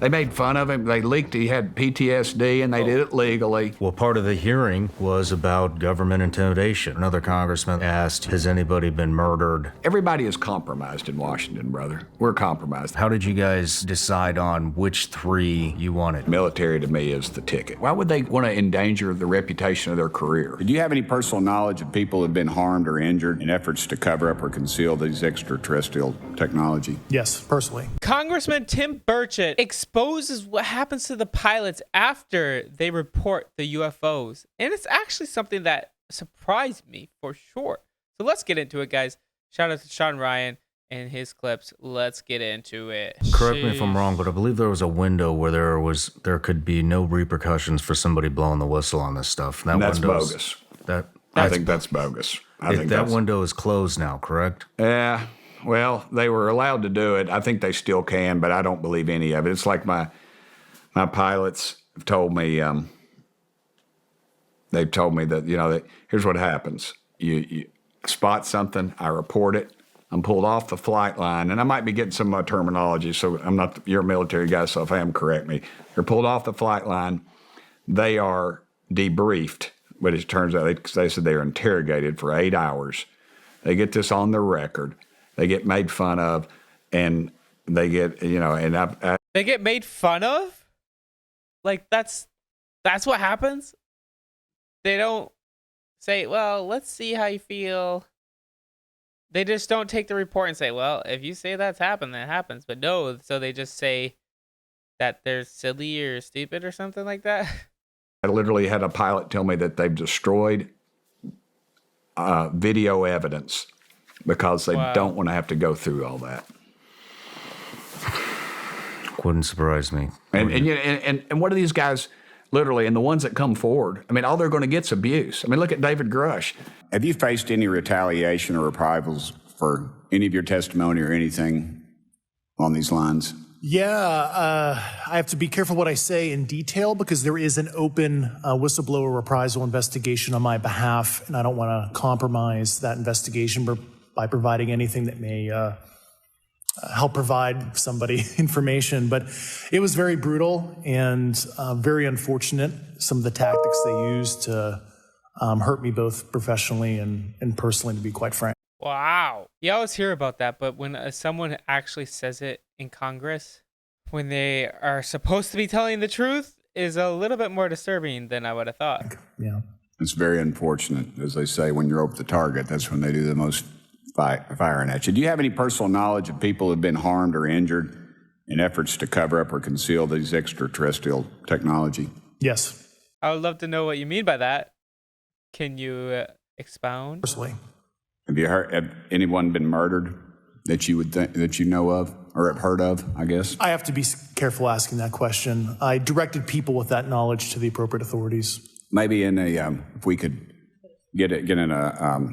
They made fun of him. They leaked he had PTSD, and they did it legally. Well, part of the hearing was about government intimidation. Another congressman asked, has anybody been murdered? Everybody is compromised in Washington, brother. We're compromised. How did you guys decide on which 3 you wanted? Military to me is the ticket. Why would they want to endanger the reputation of their career? Do you have any personal knowledge of people who have been harmed or injured in efforts to cover up or conceal these extraterrestrial technology? Yes, personally. Congressman Tim Burchett exposes what happens to the pilots after they report the UFOs. And it's actually something that surprised me for sure. So let's get into it, guys. Shout out to Shawn Ryan and his clips. Let's get into it. Correct me if I'm wrong, but I believe there was a window where there could be no repercussions for somebody blowing the whistle on this stuff. And that's bogus. I think that's bogus. I think that window is closed now, correct? Yeah. Well, they were allowed to do it. I think they still can, but I don't believe any of it. It's like my pilots have told me. They've told me that that here's what happens: you spot something, I report it, I'm pulled off the flight line, and I might be getting some of my terminology. So I'm not. You're a military guy, so if I am, correct me. They're pulled off the flight line. They are debriefed, but it turns out they said they are interrogated for 8 hours. They get this on their record. They get made fun of, and they get, and they get made fun of? Like, that's what happens? They don't say, well, let's see how you feel. They just don't take the report and say, well, if you say that's happened, that happens. But no, so they just say that they're silly or stupid or something like that. I literally had a pilot tell me that they've destroyed video evidence because they don't want to have to go through all that. Wouldn't surprise me. And what are these guys literally, and the ones that come forward, I mean, all they're going to get is abuse. I mean, look at David Grusch. Have you faced any retaliation or reprisals for any of your testimony or anything on these lines? Yeah, I have to be careful what I say in detail because there is an open whistleblower reprisal investigation on my behalf, and I don't want to compromise that investigation by providing anything that may help provide somebody information. But it was very brutal and very unfortunate, some of the tactics they used to hurt me both professionally and personally, to be quite frank. Wow. You always hear about that, but when someone actually says it in Congress, when they are supposed to be telling the truth, is a little bit more disturbing than I would have thought. Yeah. It's very unfortunate. As they say, when you're over the target, that's when they do the most firing at you. Do you have any personal knowledge of people who have been harmed or injured in efforts to cover up or conceal these extraterrestrial technology? Yes. I would love to know what you mean by that. Can you expound? Personally. Have anyone been murdered that you would think that you know of or have heard of, I guess? I have to be careful asking that question. I directed people with that knowledge to the appropriate authorities. Maybe in if we could get in a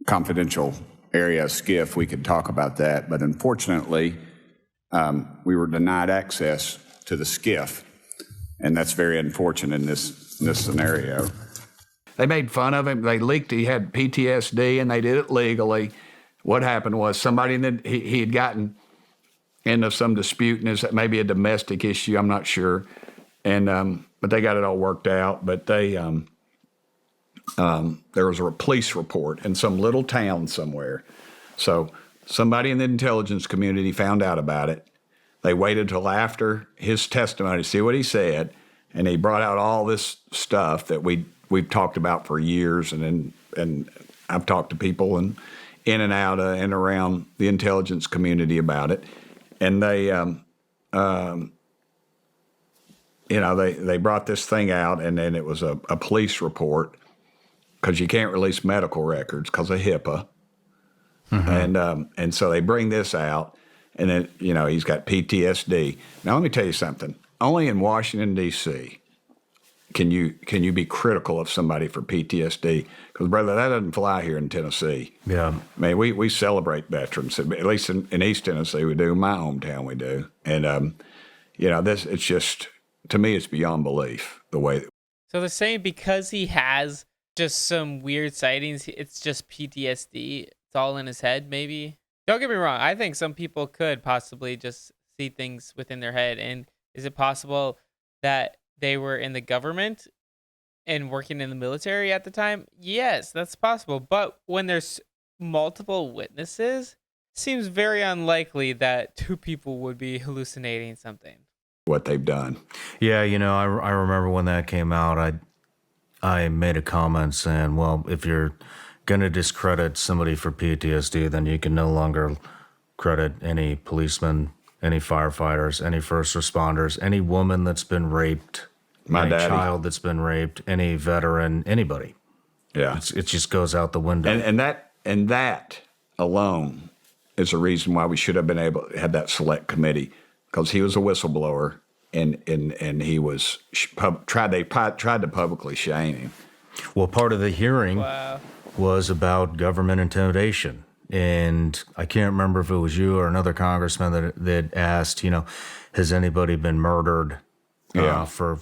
confidential area, SCIF, we could talk about that. But unfortunately, we were denied access to the SCIF, and that's very unfortunate in this scenario. They made fun of him. They leaked he had PTSD, and they did it legally. What happened was somebody he had gotten into some dispute, and it's maybe a domestic issue. I'm not sure, and but they got it all worked out. But they there was a police report in some little town somewhere. So somebody in the intelligence community found out about it. They waited till after his testimony to see what he said, and he brought out all this stuff that we've talked about for years, and I've talked to people in and out and around the intelligence community about it, and they they brought this thing out, and then it was a police report because you can't release medical records because of HIPAA, and so they bring this out, and then he's got PTSD. Now let me tell you something. Only in Washington D.C. Can you be critical of somebody for PTSD? Because, brother, that doesn't fly here in Tennessee. Yeah. I mean, we celebrate veterans. At least in East Tennessee we do. My hometown we do. And, it's just, to me, it's beyond belief, the way. So they're saying because he has just some weird sightings, it's just PTSD. It's all in his head, maybe? Don't get me wrong. I think some people could possibly just see things within their head, and Is it possible that they were in the government and working in the military at the time? Yes, that's possible. But when there's multiple witnesses, seems very unlikely that two people would be hallucinating something. What they've done. Yeah, I remember when that came out, I made a comment saying, well, if you're going to discredit somebody for PTSD, then you can no longer credit any policemen, any firefighters, any first responders, any woman that's been raped, My any daddy. child that's been raped, any veteran, anybody. Yeah. It just goes out the window. And that alone is the reason why we should have been able to have that select committee, because he was a whistleblower and he was tried to publicly shame him. Well, part of the hearing Wow. was about government intimidation. And I can't remember if it was you or another congressman that asked, has anybody been murdered Yeah. for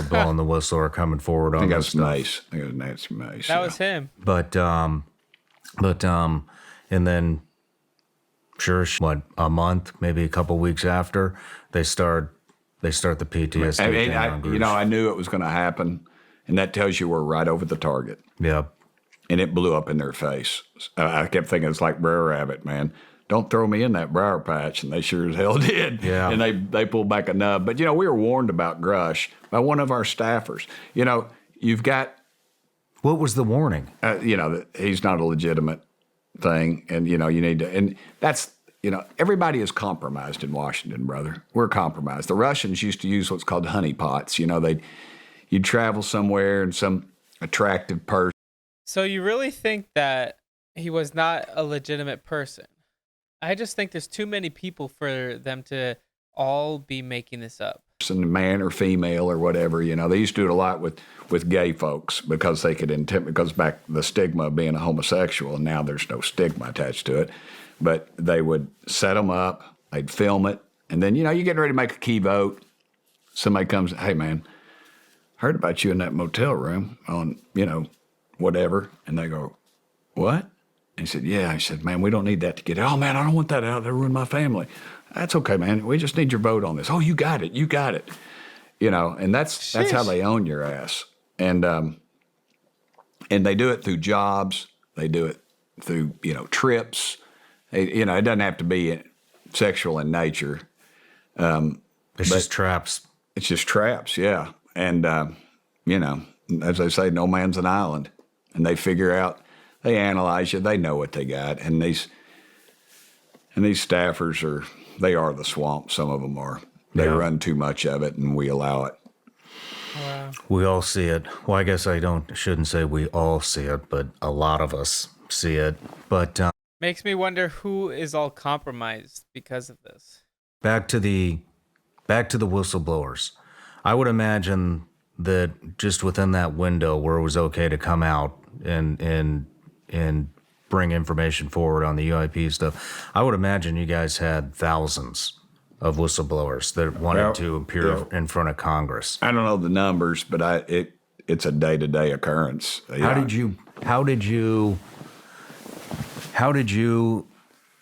blowing the whistle or coming forward I on think this that's stuff? nice. I think it was Nancy Mace. That was him. But and then sure, a month, maybe a couple weeks after, they start the PTSD I thing on Grusch. I knew it was going to happen, and that tells you we're right over the target. Yeah. And it blew up in their face. I kept thinking it's like Brer Rabbit, man. Don't throw me in that briar patch, and they sure as hell did. Yeah. And they pulled back a nub. But we were warned about Grusch by one of our staffers. You've got What was the warning? that he's not a legitimate thing, and you need to, and that's everybody is compromised in Washington, brother. We're compromised. The Russians used to use what's called honeypots. You'd travel somewhere and some attractive person. So you really think that he was not a legitimate person? I just think there's too many people for them to all be making this up. Man or female or whatever, they used to do it a lot with gay folks because they could intimidate. It goes back to the stigma of being a homosexual, and now there's no stigma attached to it. But they would set them up, they'd film it, and then you're getting ready to make a key vote. Somebody comes, hey man, heard about you in that motel room on whatever, and they go, what? And he said, yeah. I said, man, we don't need that to get out. Oh man, I don't want that out. That'll ruin my family. That's okay, man. We just need your vote on this. Oh, you got it. And that's how they own your ass. And they do it through jobs. They do it through trips. It doesn't have to be sexual in nature. It's just traps. It's just traps, yeah. And as they say, no man's an island. And they figure out, they analyze you, they know what they got, and these staffers they are the swamp. Some of them are. They run too much of it, and we allow it. Wow. We all see it. Well, I guess shouldn't say we all see it, but a lot of us see it. But Makes me wonder who is all compromised because of this. back to the whistleblowers. I would imagine that just within that window where it was okay to come out and bring information forward on the UIP stuff, I would imagine you guys had thousands of whistleblowers that wanted to appear in front of Congress. I don't know the numbers, but it's a day-to-day occurrence. How did you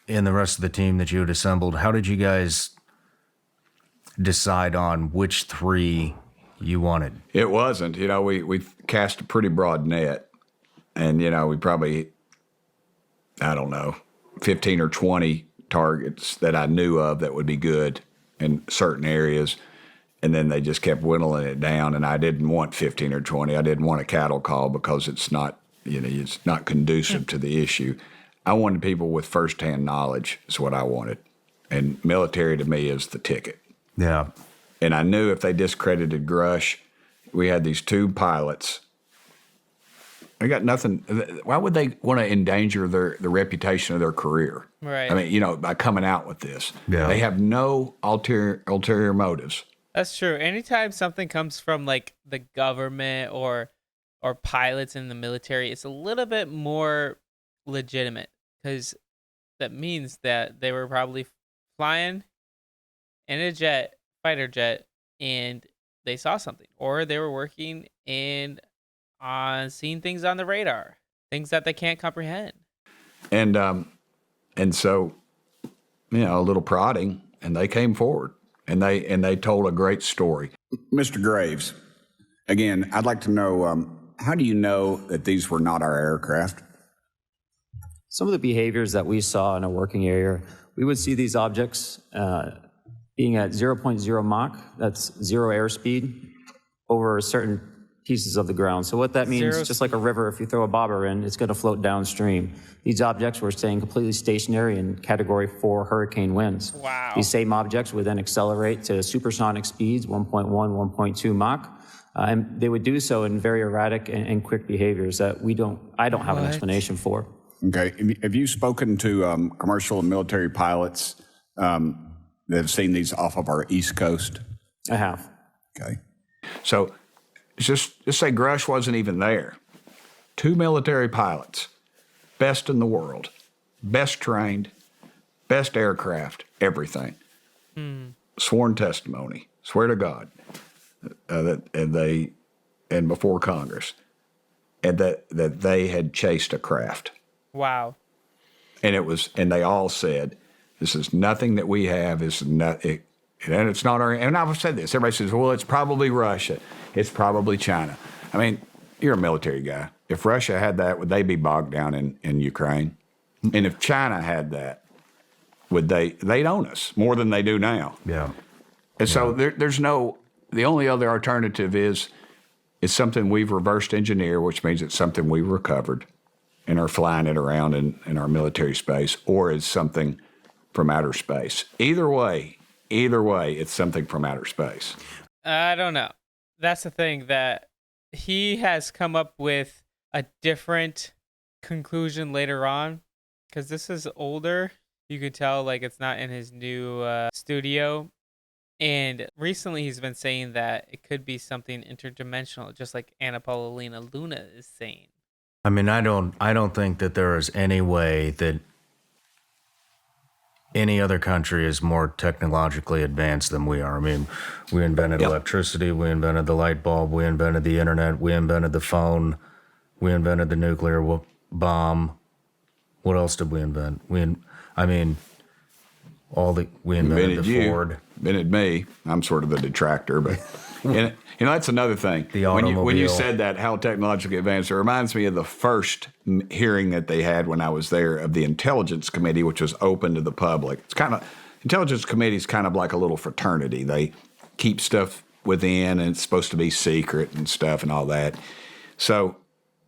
and the rest of the team that you had assembled, how did you guys decide on which three you wanted? It wasn't. We cast a pretty broad net, and we probably, I don't know, 15 or 20 targets that I knew of that would be good in certain areas, and then they just kept whittling it down. And I didn't want 15 or 20. I didn't want a cattle call because it's not, it's not conducive to the issue. I wanted people with firsthand knowledge is what I wanted, and military to me is the ticket. Yeah. And I knew if they discredited Grusch, we had these two pilots. They got nothing. Why would they want to endanger the reputation of their career? Right. I mean, by coming out with this. Yeah. They have no ulterior motives. That's true. Anytime something comes from like the government or pilots in the military, it's a little bit more legitimate because that means that they were probably flying in a fighter jet, and they saw something, or they were working on seeing things on the radar, things that they can't comprehend. And so, a little prodding, and they came forward. and they told a great story. Mr. Graves, again, I'd like to know, how do you know that these were not our aircraft? Some of the behaviors that we saw in a working area, we would see these objects being at 0.0 Mach, that's zero airspeed, over certain pieces of the ground. So what that means, just like a river, if you throw a bobber in, it's going to float downstream. These objects were staying completely stationary in Category 4 hurricane winds. Wow. These same objects would then accelerate to supersonic speeds, 1.1, 1.2 Mach, and they would do so in very erratic and quick behaviors that I don't have an explanation for. Okay. Have you spoken to commercial and military pilots that have seen these off of our East Coast? I have. Okay. So just say Grusch wasn't even there. 2 military pilots, best in the world, best trained, best aircraft, everything. Sworn testimony, swear to God, and before Congress, and that they had chased a craft. Wow. And they all said, this is nothing that we have. And it's not our, and I've said this, everybody says, well, it's probably Russia. It's probably China. I mean, you're a military guy. If Russia had that, would they be bogged down in Ukraine? And if China had that, they'd own us more than they do now. Yeah. And so there's the only other alternative is something we've reversed engineered, which means it's something we recovered and are flying it around in our military space, or it's something from outer space. Either way, it's something from outer space. I don't know. That's the thing, that he has come up with a different conclusion later on, because this is older. You could tell, like, it's not in his new studio. And recently he's been saying that it could be something interdimensional, just like Anna Paulina Luna is saying. I mean, I don't think that there is any way that any other country is more technologically advanced than we are. I mean, we invented electricity, we invented the light bulb, we invented the internet, we invented the phone, we invented the nuclear bomb. What else did we invent? We invented the Ford. Invented me. I'm sort of the detractor, but and, that's another thing. The automobile. When you said that, how technologically advanced, it reminds me of the first hearing that they had when I was there of the Intelligence Committee, which was open to the public. Intelligence Committee is kind of like a little fraternity. They keep stuff within, and it's supposed to be secret and stuff and all that. So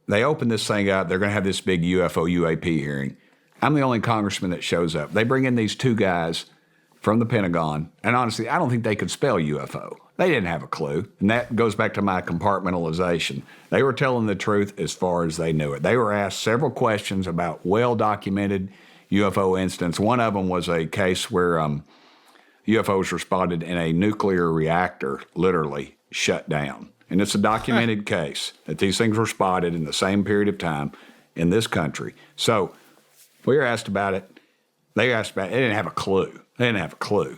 they open this thing up. They're going to have this big UFO UAP hearing. I'm the only congressman that shows up. They bring in these 2 guys from the Pentagon, and honestly, I don't think they could spell UFO. They didn't have a clue, and that goes back to my compartmentalization. They were telling the truth as far as they knew it. They were asked several questions about well-documented UFO incidents. One of them was a case where UFOs were spotted in a nuclear reactor, literally shut down. And it's a documented case that these things were spotted in the same period of time in this country. So we were asked about it. They asked about it. They didn't have a clue.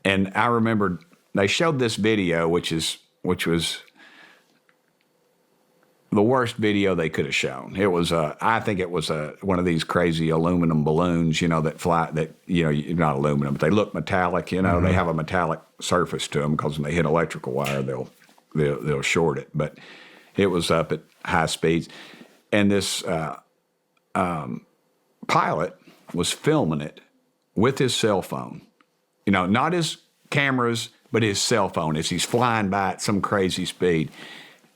And I remembered they showed this video, which was the worst video they could have shown. It was, I think it was one of these crazy aluminum balloons, that fly, not aluminum, but they look metallic, They have a metallic surface to them because when they hit electrical wire, they'll short it. But it was up at high speeds. And this pilot was filming it with his cell phone. Not his cameras, but his cell phone as he's flying by at some crazy speed.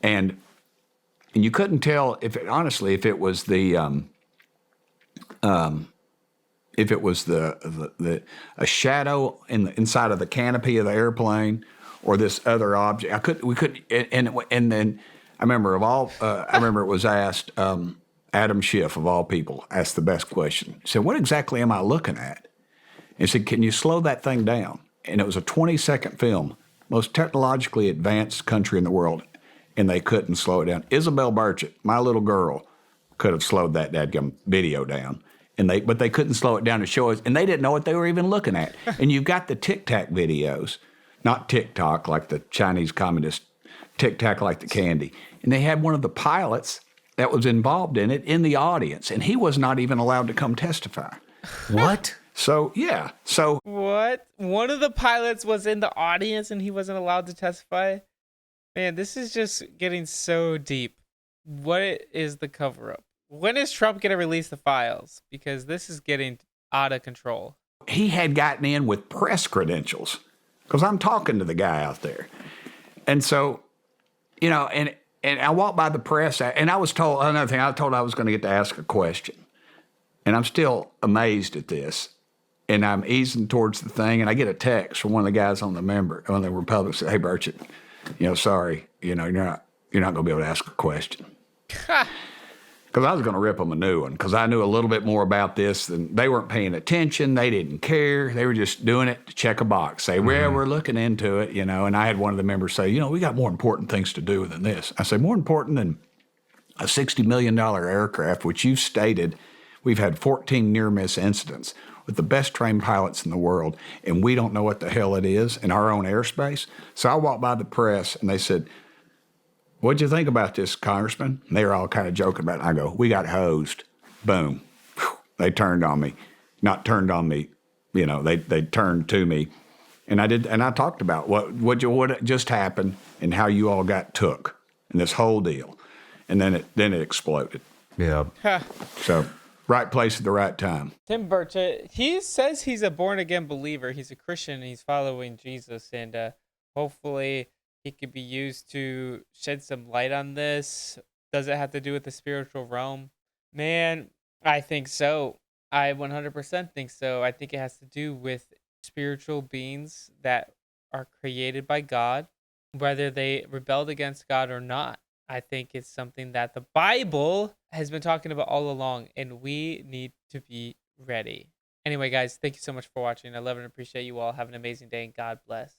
And you couldn't tell if it was a shadow inside of the canopy of the airplane or this other object. We couldn't, and then I remember it was asked, Adam Schiff, of all people, asked the best question. He said, what exactly am I looking at? He said, can you slow that thing down? And it was a 20-second film, most technologically advanced country in the world, and they couldn't slow it down. Isabel Burchett, my little girl, could have slowed that dadgum video down, but they couldn't slow it down to show us, and they didn't know what they were even looking at. And you've got the Tic Tac videos, not TikTok like the Chinese communist, Tic Tac like the candy. And they had one of the pilots that was involved in it in the audience, and he was not even allowed to come testify. What? So, yeah. So, What? One of the pilots was in the audience and he wasn't allowed to testify? Man, this is just getting so deep. What is the cover up? When is Trump going to release the files? Because this is getting out of control. he had gotten in with press credentials because I'm talking to the guy out there. And so, you know, and I walked by the press and I was told another thing. I was told I was going to get to ask a question. And I'm still amazed at this. And I'm easing towards the thing, and I get a text from one of the guys on the Republic said, "Hey, Burchett, you know, sorry, you know, you're not going to be able to ask a question." Because I was going to rip them a new one because I knew a little bit more about this than they weren't paying attention. They didn't care. They were just doing it to check a box, say, "Well, we're looking into it," you know. And I had one of the members say, "You know, we got more important things to do than this." I said, "More important than a $60 million aircraft, which you've stated we've had 14 near-miss incidents with the best trained pilots in the world, and we don't know what the hell it is in our own airspace." So I walked by the press, and they said, "What'd you think about this, Congressman?" And they were all kind of joking about it. I go, "We got hosed." Boom. Whew. They turned on me. Not turned on me, you know, they turned to me. And I talked about what just happened and how you all got took and this whole deal. And then it exploded. Yeah. So right place at the right time. Tim Burchett, he says he's a born-again believer. He's a Christian, and he's following Jesus. And hopefully he could be used to shed some light on this. Does it have to do with the spiritual realm? Man, I think so. I 100% think so. I think it has to do with spiritual beings that are created by God, whether they rebelled against God or not. I think it's something that the Bible has been talking about all along, and we need to be ready. Anyway, guys, thank you so much for watching. I love and appreciate you all. Have an amazing day, and God bless.